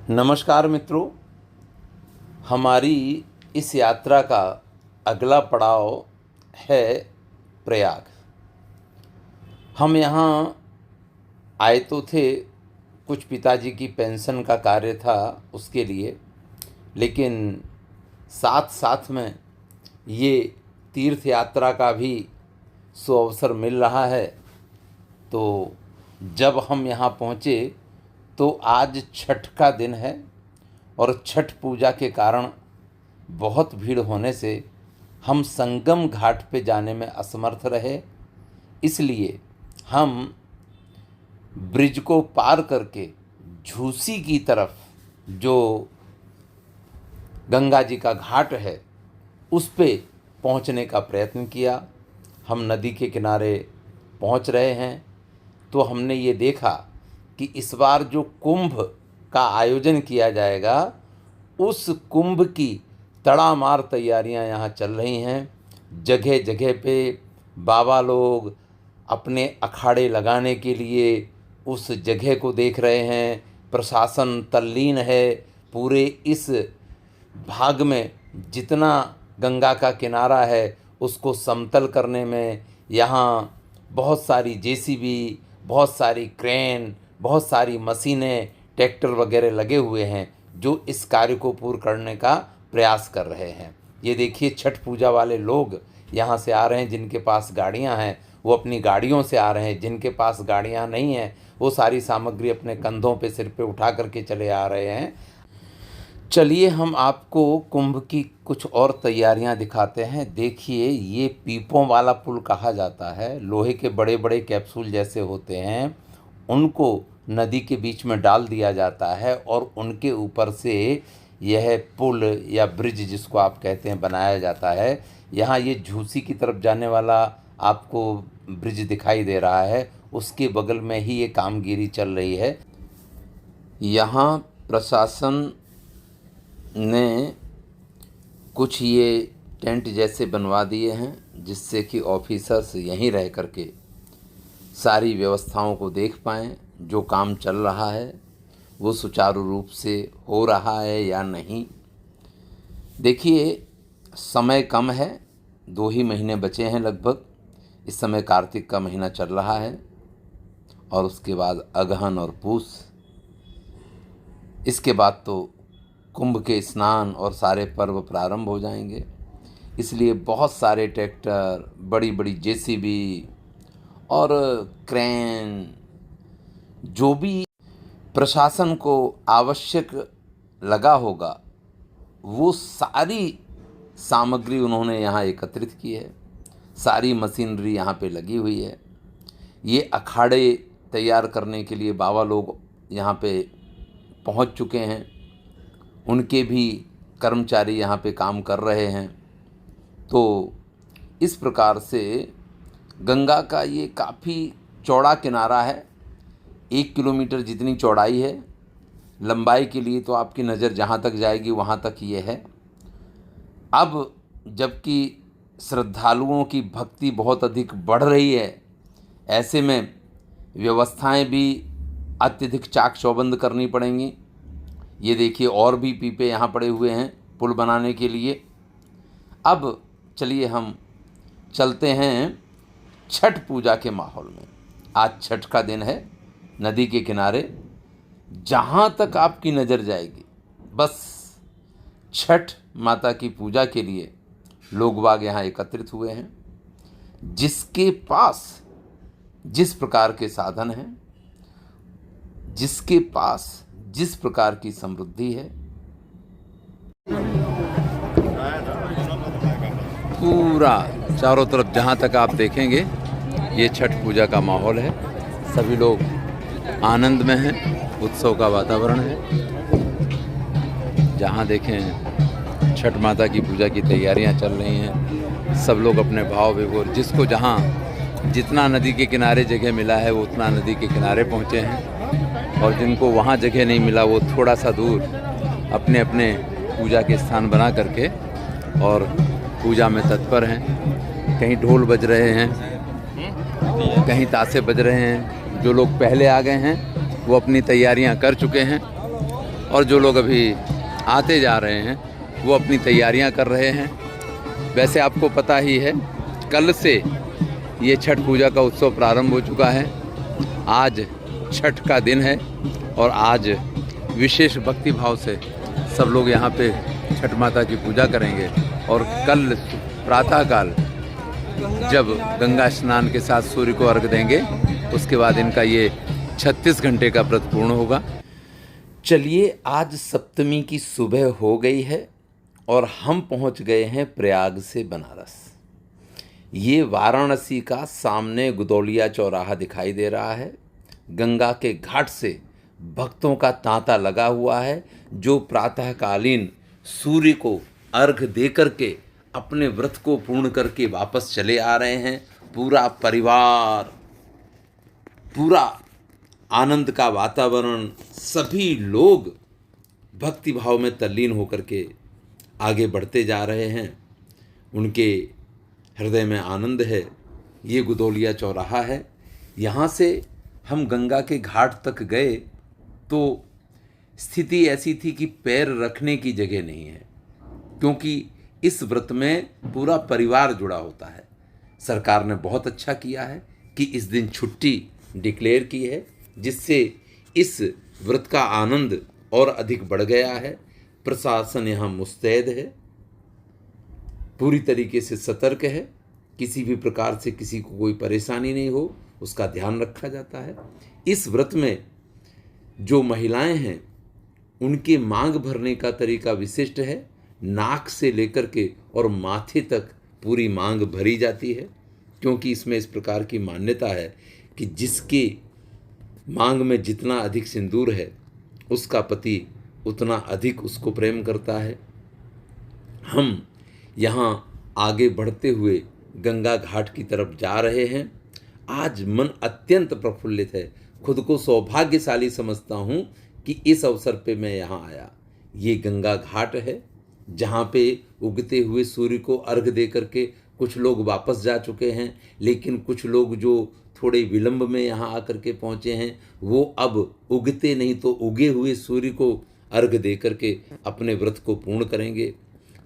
नमस्कार मित्रों, हमारी इस यात्रा का अगला पड़ाव है प्रयाग। हम यहाँ आए तो थे, कुछ पिताजी की पेंशन का कार्य था उसके लिए, लेकिन साथ साथ में ये तीर्थ यात्रा का भी सुअवसर मिल रहा है। तो जब हम यहाँ पहुँचे तो आज छठ का दिन है और छठ पूजा के कारण बहुत भीड़ होने से हम संगम घाट पे जाने में असमर्थ रहे। इसलिए हम ब्रिज को पार करके झूसी की तरफ, जो गंगा जी का घाट है, उस पे पहुंचने का प्रयत्न किया। हम नदी के किनारे पहुंच रहे हैं तो हमने ये देखा कि इस बार जो कुंभ का आयोजन किया जाएगा, उस कुंभ की तड़ामार तैयारियां यहाँ चल रही हैं। जगह जगह पे बाबा लोग अपने अखाड़े लगाने के लिए उस जगह को देख रहे हैं। प्रशासन तल्लीन है। पूरे इस भाग में जितना गंगा का किनारा है उसको समतल करने में यहाँ बहुत सारी जेसीबी, बहुत सारी क्रेन, बहुत सारी मशीनें, ट्रैक्टर वगैरह लगे हुए हैं जो इस कार्य को पूर्ण करने का प्रयास कर रहे हैं। ये देखिए, छठ पूजा वाले लोग यहाँ से आ रहे हैं। जिनके पास गाड़ियाँ हैं वो अपनी गाड़ियों से आ रहे हैं, जिनके पास गाड़ियाँ नहीं हैं वो सारी सामग्री अपने कंधों पे, सिर पे उठा करके चले आ रहे हैं। चलिए हम आपको कुंभ की कुछ और तैयारियां दिखाते हैं। देखिए, ये पीपों वाला पुल कहा जाता है। लोहे के बड़े बड़े कैप्सूल जैसे होते हैं, उनको नदी के बीच में डाल दिया जाता है और उनके ऊपर से यह पुल या ब्रिज, जिसको आप कहते हैं, बनाया जाता है। यहाँ ये झूसी की तरफ जाने वाला आपको ब्रिज दिखाई दे रहा है, उसके बगल में ही ये कामगिरी चल रही है। यहाँ प्रशासन ने कुछ ये टेंट जैसे बनवा दिए हैं जिससे कि ऑफिसर्स यहीं रह करके सारी व्यवस्थाओं को देख पाएँ। जो काम चल रहा है वो सुचारू रूप से हो रहा है या नहीं। देखिए, समय कम है, 2 ही महीने बचे हैं लगभग। इस समय कार्तिक का महीना चल रहा है और उसके बाद अगहन और पूस। इसके बाद तो कुंभ के स्नान और सारे पर्व प्रारंभ हो जाएंगे। इसलिए बहुत सारे ट्रैक्टर, बड़ी बड़ी जेसीबी और क्रेन, जो भी प्रशासन को आवश्यक लगा होगा, वो सारी सामग्री उन्होंने यहाँ एकत्रित की है। सारी मशीनरी यहाँ पे लगी हुई है। ये अखाड़े तैयार करने के लिए बाबा लोग यहाँ पे पहुँच चुके हैं। उनके भी कर्मचारी यहाँ पे काम कर रहे हैं। तो इस प्रकार से गंगा का ये काफ़ी चौड़ा किनारा है। 1 किलोमीटर जितनी चौड़ाई है। लंबाई के लिए तो आपकी नज़र जहाँ तक जाएगी वहाँ तक ये है। अब जबकि श्रद्धालुओं की भक्ति बहुत अधिक बढ़ रही है, ऐसे में व्यवस्थाएं भी अत्यधिक चाक चौबंद करनी पड़ेंगी। ये देखिए, और भी पीपे यहाँ पड़े हुए हैं पुल बनाने के लिए। अब चलिए हम चलते हैं छठ पूजा के माहौल में। आज छठ का दिन है। नदी के किनारे जहाँ तक आपकी नज़र जाएगी, बस छठ माता की पूजा के लिए लोग बाग यहाँ एकत्रित हुए हैं। जिसके पास जिस प्रकार के साधन हैं, जिसके पास जिस प्रकार की समृद्धि है, पूरा चारों तरफ जहाँ तक आप देखेंगे ये छठ पूजा का माहौल है। सभी लोग आनंद में हैं, उत्सव का वातावरण है। जहाँ देखें छठ माता की पूजा की तैयारियां चल रही हैं। सब लोग अपने भाव विभोर, जिसको जहाँ जितना नदी के किनारे जगह मिला है वो उतना नदी के किनारे पहुँचे हैं, और जिनको वहाँ जगह नहीं मिला वो थोड़ा सा दूर अपने अपने पूजा के स्थान बना करके और पूजा में तत्पर हैं। कहीं ढोल बज रहे हैं, कहीं ताशे बज रहे हैं। जो लोग पहले आ गए हैं वो अपनी तैयारियां कर चुके हैं और जो लोग अभी आते जा रहे हैं वो अपनी तैयारियां कर रहे हैं। वैसे आपको पता ही है, कल से ये छठ पूजा का उत्सव प्रारंभ हो चुका है। आज छठ का दिन है और आज विशेष भक्ति भाव से सब लोग यहाँ पे छठ माता की पूजा करेंगे और कल प्रातःकाल जब गंगा स्नान के साथ सूर्य को अर्घ देंगे उसके बाद इनका ये 36 घंटे का व्रत पूर्ण होगा। चलिए, आज सप्तमी की सुबह हो गई है और हम पहुंच गए हैं प्रयाग से बनारस। ये वाराणसी का सामने गुदौलिया चौराहा दिखाई दे रहा है। गंगा के घाट से भक्तों का तांता लगा हुआ है जो प्रातःकालीन सूर्य को अर्घ दे करके अपने व्रत को पूर्ण करके वापस चले आ रहे हैं। पूरा परिवार, पूरा आनंद का वातावरण, सभी लोग भक्ति भाव में तल्लीन होकर के आगे बढ़ते जा रहे हैं। उनके हृदय में आनंद है। ये गुदौलिया चौराहा है। यहाँ से हम गंगा के घाट तक गए तो स्थिति ऐसी थी कि पैर रखने की जगह नहीं है, क्योंकि इस व्रत में पूरा परिवार जुड़ा होता है। सरकार ने बहुत अच्छा किया है कि इस दिन छुट्टी डिक्लेयर की है, जिससे इस व्रत का आनंद और अधिक बढ़ गया है। प्रशासन यहाँ मुस्तैद है, पूरी तरीके से सतर्क है। किसी भी प्रकार से किसी को कोई परेशानी नहीं हो, उसका ध्यान रखा जाता है। इस व्रत में जो महिलाएं हैं उनके मांग भरने का तरीका विशिष्ट है। नाक से लेकर के और माथे तक पूरी मांग भरी जाती है, क्योंकि इसमें इस प्रकार की मान्यता है कि जिसके मांग में जितना अधिक सिंदूर है उसका पति उतना अधिक उसको प्रेम करता है। हम यहाँ आगे बढ़ते हुए गंगा घाट की तरफ जा रहे हैं। आज मन अत्यंत प्रफुल्लित है। खुद को सौभाग्यशाली समझता हूँ कि इस अवसर पे मैं यहाँ आया। ये गंगा घाट है जहाँ पे उगते हुए सूर्य को अर्घ दे करके कुछ लोग वापस जा चुके हैं, लेकिन कुछ लोग जो थोड़े विलंब में यहाँ आकर के पहुँचे हैं वो अब उगते नहीं तो उगे हुए सूर्य को अर्घ दे करके अपने व्रत को पूर्ण करेंगे।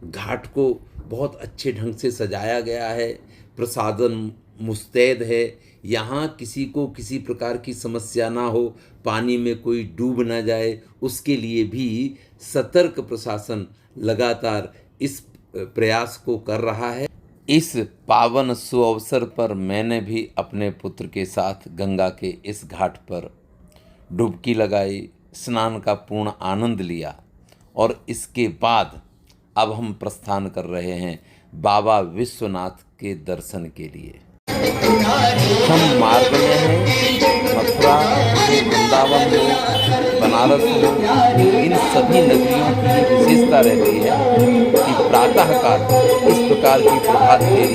घाट को बहुत अच्छे ढंग से सजाया गया है। प्रसादन मुस्तैद है। यहाँ किसी को किसी प्रकार की समस्या ना हो, पानी में कोई डूब ना जाए, उसके लिए भी सतर्क प्रशासन लगातार इस प्रयास को कर रहा है। इस पावन सुअवसर पर मैंने भी अपने पुत्र के साथ गंगा के इस घाट पर डुबकी लगाई, स्नान का पूर्ण आनंद लिया और इसके बाद अब हम प्रस्थान कर रहे हैं बाबा विश्वनाथ के दर्शन के लिए। हम मार्ग में हैं। मथुरा, वृंदावन हो, बनारस हो, इन सभी नगरियों की विशेषता रहती है कि प्रातःकाल इस प्रकार की प्रभात फेरी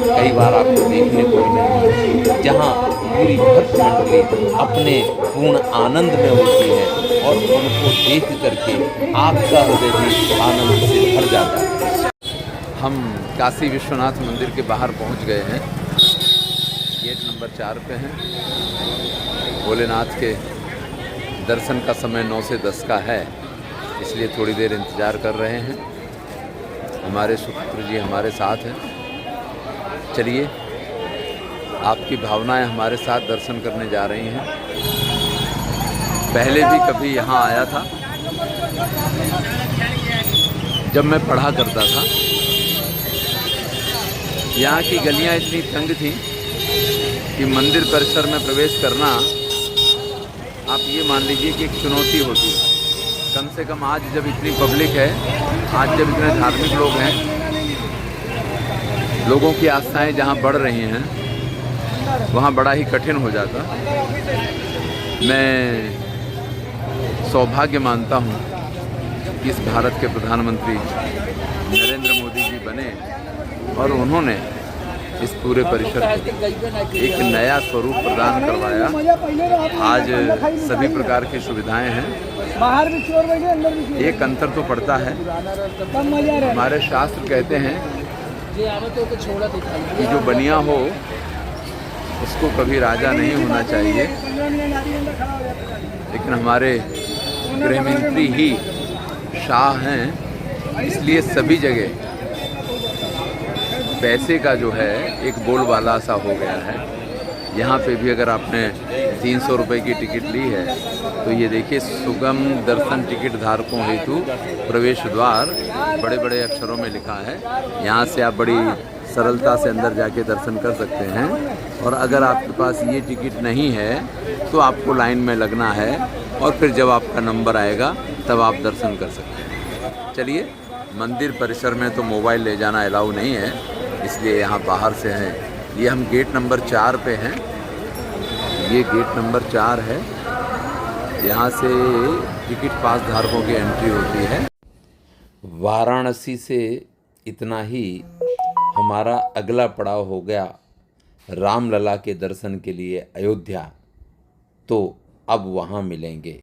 कई बार आपको देखने को मिलेगी, जहाँ पूरी भक्त मंडली अपने पूर्ण आनंद में होती है और उनको देख करके आपका हृदय भी आनंद से भर जाता है। हम काशी विश्वनाथ मंदिर के बाहर पहुँच गए हैं। गेट नंबर 4 पे हैं। भोलेनाथ के दर्शन का समय 9 से 10 का है, इसलिए थोड़ी देर इंतज़ार कर रहे हैं। हमारे सुपुत्र जी हमारे साथ हैं। चलिए, आपकी भावनाएं हमारे साथ दर्शन करने जा रही हैं। पहले भी कभी यहाँ आया था जब मैं पढ़ा करता था। यहाँ की गलियाँ इतनी तंग थी कि मंदिर परिसर में प्रवेश करना आप ये मान लीजिए कि एक चुनौती होती है। कम से कम आज जब इतनी पब्लिक है, आज जब इतने धार्मिक लोग हैं, लोगों की आस्थाएं जहाँ बढ़ रही हैं, वहाँ बड़ा ही कठिन हो जाता। मैं सौभाग्य मानता हूँ कि इस भारत के प्रधानमंत्री नरेंद्र मोदी जी बने और उन्होंने इस पूरे परिसर को एक नया स्वरूप प्रदान करवाया। आज सभी प्रकार की सुविधाएं हैं। एक अंतर तो पड़ता है, हमारे शास्त्र कहते हैं कि जो बनिया हो उसको कभी राजा नहीं होना चाहिए, लेकिन हमारे गृहमंत्री ही शाह हैं, इसलिए सभी जगह पैसे का जो है एक बोलबाला सा हो गया है। यहाँ पे भी अगर आपने 300 रुपये की टिकट ली है तो ये देखिए, सुगम दर्शन टिकट धारकों हेतु प्रवेश द्वार बड़े बड़े अक्षरों में लिखा है। यहाँ से आप बड़ी सरलता से अंदर जाके दर्शन कर सकते हैं। और अगर आपके पास ये टिकट नहीं है तो आपको लाइन में लगना है और फिर जब आपका नंबर आएगा तब आप दर्शन कर सकते हैं। चलिए, मंदिर परिसर में तो मोबाइल ले जाना अलाउ नहीं है, इसलिए यहाँ बाहर से हैं। ये हम गेट नंबर 4 पे हैं। ये गेट नंबर 4 है। यहाँ से टिकट पास धारकों की एंट्री होती है। वाराणसी से इतना ही हमारा अगला पड़ाव हो गया रामलला के दर्शन के लिए अयोध्या। तो अब वहाँ मिलेंगे।